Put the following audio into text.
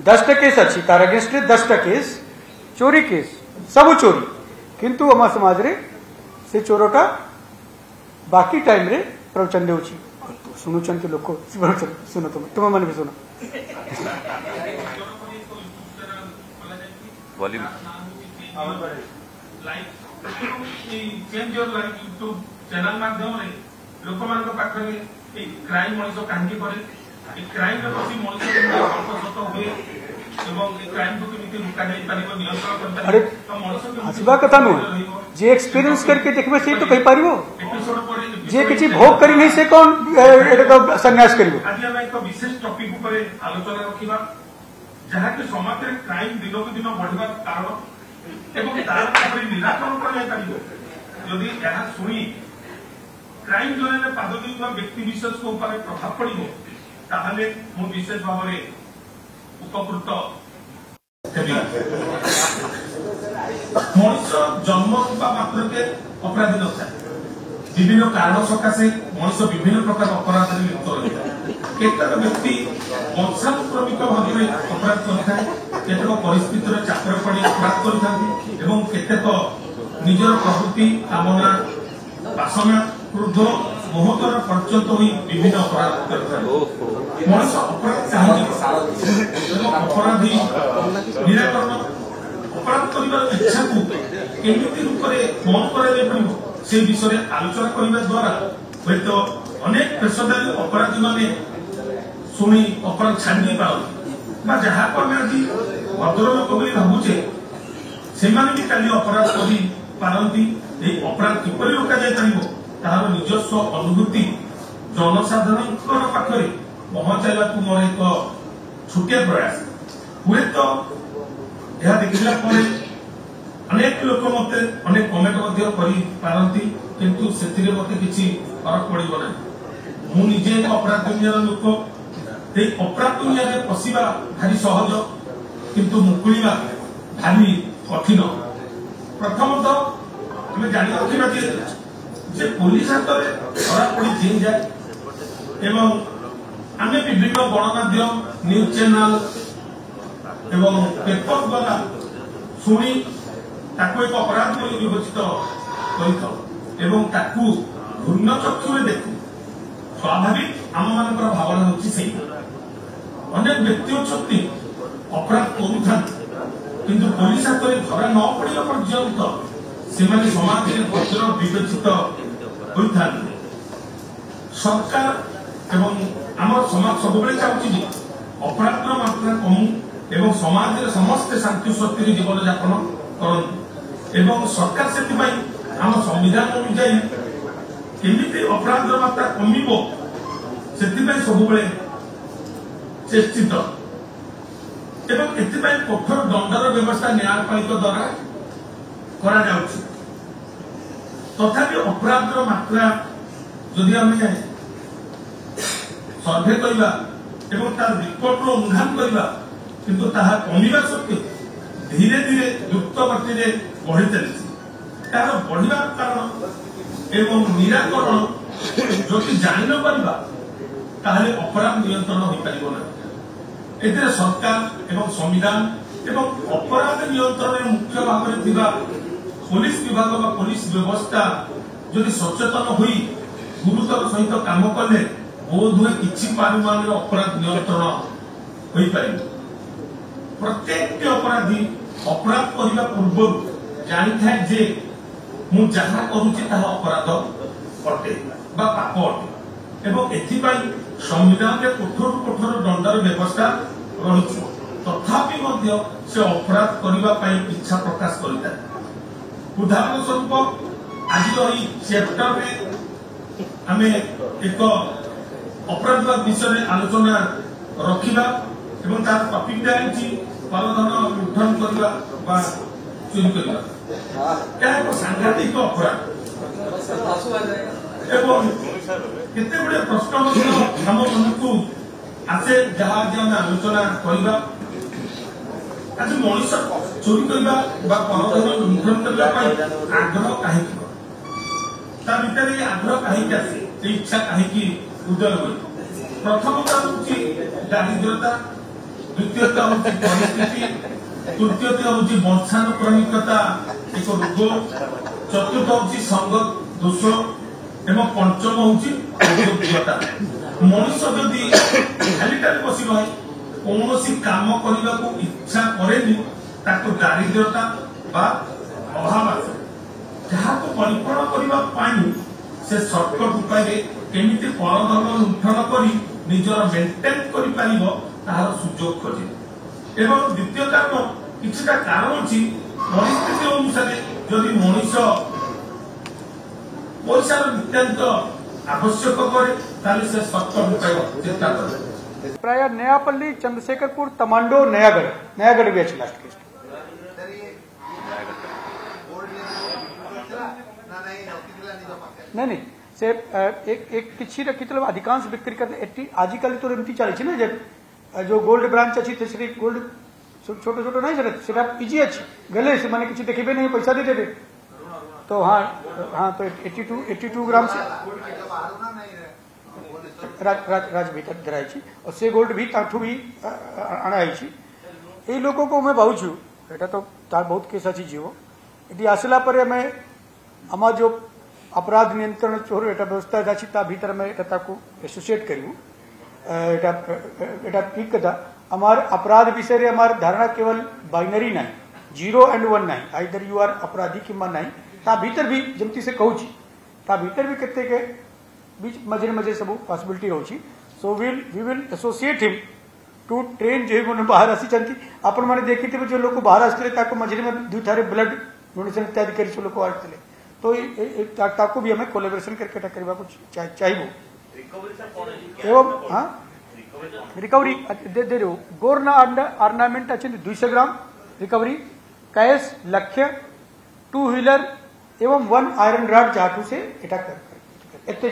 10टा case अच्छी तार against 10टा case चोरी केस सब चोरी किंतु आम समाज रे से चोरटा बाकी टाइम रे प्रवचन दे शुणुंट लोक शुण तुम मैंने भी शुण चैनल माध्यम लोक पाखे क्राइम मनीष कहीं क्राइम बसी मनीष हुए आसवा कथा नुह जे एक्सपीरियंस करके देखबे से तो कहि पारिबो जे किछि भोग करी नहीं से कौन संन्यास करिवो। आज हम एक विशेष टॉपिक ऊपर आलोचना रखिबा जहा कि समाज रे क्राइम दिनो को दिन बढ़िबा कारण एवं तार ऊपर निराकरण करले पारिबो यदि यह सुनी क्राइम जोन में पाद देउवा व्यक्ति विशेष को ऊपर प्रभाव पड़िबो ताहले मु विशेष भाव में उपकृत मनुष्य जन्म मात्र के अपराधी न था विभिन्न कारण सकाशे मनुष्य विभिन्न प्रकार अपराध में लिप्त रही है केतक व्यक्ति वंशानुक्रमिक भाव में अपराध कर केतक परिस्थिति चापर पड़ी अपराध कर केतक निजर प्रवृत्ति कामना वासना क्रोध मोहतर पर्यंत हुई विभिन्न अपराध कर मनुष्य अपराध चाहिए अपराधी निराकरण अपराध कर इच्छा को केमिति रूप में बंद कर से विषय आलोचना करने द्वारा हूँ तो अनेक पेशादारी अपराधी माने शुणी अपराध छाड़ी पार जहाँ करना भद्र लोक भावुचे से अपराध करती अपराध किपर रोक जाए तार निजस्व अनुभूति जनसाधारण पाखे पहुंचाइला मोर एक छोटिया प्रयास हुए तो यह देखला अनेक लोक मत अनेक कमेंट किंतु से मत किसी फरक पड़ो ना मु निजे एक अपराध दुनिया लोक अपराध दुनिया में पशिबा भारी सहज किंतु मुकुलिबा भारी कठिन। प्रथमतः आम जान रखा जे पुलिस हाथ में धरा पड़ी जेल जाए एवं आम विभिन्न गणमाध्यम न्यूज चैनल एवं पेपर द्वारा शुणी ताको एक अपराध विवेचित कर घूर्ण चक्षु देखू स्वाभाविक आम मान भावना होती अनेक व्यक्ति अच्छा अपराध करूँ पुलिस हाथ में धरा न पड़ा पर्यंत से समाज में भद्र विवेचित होता सरकार एवं आम समाज सब चाहूँ अपराध मात्रा कमु एवं समाज में समस्ते शांति स्वस्ति जीवन यापन कर सरकार से आम संविधान अनुजाई केमिति अपराध मात्रा कमिबो से सब चेष्टित एवं एथिपाई कठोर दंडर व्यवस्था न्यायपालिका द्वारा करा जाउछि तथापि अपराध मात्रा जदि आम सर्भे करवा एवं तार रिपोर्ट उल्लंघन करवा किंतु ताहा कमिबा सत्वे धीरे धीरे युक्त गति में बढ़ी चली तार बढ़िया कारण एवं निराकरण जदि जान न पारिबा ताहले अपराध नियंत्रण हो पारिबो ना एते सरकार एवं संविधान एवं अपराध नियंत्रण में मुख्य भाव में पुलिस विभाग व पुलिस व्यवस्था जदि सचेतन हुई गुरुतर सहित काम कले बोध हुए किछि परिमाण अपराध नियंत्रण हो पार प्रत्येक अपराधी अपराध करने पूर्व जानी था जे मु जहाँ करुछि ताहा अपराध अटे बा पाप अटे एवं एथिपाई संविधान में कठोर कठोर दंडर व्यवस्था रही तथापि मध्य से अपराध करने इच्छा प्रकाश करता उदाहरण स्वरूप आज चैप्टर में आम एक अपराध विषय आलोचना रखा एवं तार टॉपिक परधन लुठन करवा चोरी करवा एक सांघातिक अपराध एवं केते गुड़े प्रश्न आम मन को आसे जहाँ आम आलोचना करवा आज मनीष चोरी करवा परधन लुठन करने आग्रह कहीं आग्रह कहीं आसे इच्छा कहीं उदय हुए प्रथमतः हूँ दारिद्रता द्वितीयतः होची परिस्थिति, तृतीयतः होची वंशानुक्रमिकता एक रोग, चतुर्थ होची संग दोष एवं पंचम होची योग्यता। मनुष्य जदि खालीटारे बसी रहे कौन काम करने को इच्छा करेनि ताको दारिद्र्यता बा अभाव आसे जहाँ को परिपूर्ण करने से सर्टकट उपाय केमिति परधन लुंठन करी निजर मेंटेन करि पारिबो तार सुजोग खोजे। एवं द्वितीय कारण किछिटा कारण अछि परिस्थिति अनुसार जदि मनुष्य पैसार नितांत आवश्यक करे ताले से सर्टकट उपाय चेष्टा करे। प्राय नयापल्ली, चंद्रशेखरपुर, तमांडो, नयागढ़ भी अच्छी लास्ट केस नहीं से एक किसी रखितले अधिकांश बिक्री करते आजिकल तो एमती चली ना जो गोल्ड ब्रांच अच्छी से गोल्ड छोट छोट नहीं सेटा इजी अच्छी गले से माने किसी देखिए नहीं पैसा दे देते तो हाँ तो 82 ग्राम से राज भीतर धराई और से गोल्ड भी ताठू भी अणाई ये लोक को मैं भावुँ एटा तो तार बहुत केस अच्छी जीव ये आसला पर आम आम जो अपराध नियंत्रण चोर एटा व्यवस्था अच्छी भीतर में एसोसिएट करूँ एटा ठीक कथा आमार अपराध विषय आमार धारणा केवल बाइनरी ना 0 and 1 ना आइदर यू आर अपराधी कि ना ता भीतर भी जमती से कहूँ ता भीतर भी केते के बीच मझे मझे सब पॉसिबिलिटी रोची so we will associate him to train जो है बाहर आसी चंती आपण मैंने देखी थे जो लोग बाहर आसते मझे में दुई थारे ब्लड डोनेशन इत्यादि कर लोग आते तो ताको भी हमें कोलेबोरेशन करके करने को चाहिए एवं हाँ रिकवरी दे रहे हो गोरना ऑर्नामेंट अच्छे 200 ग्राम रिकवरी कैश लक्ष्य 2 व्हीलर एवं 1 आयरन रॉड जाटू से अटैक कर एते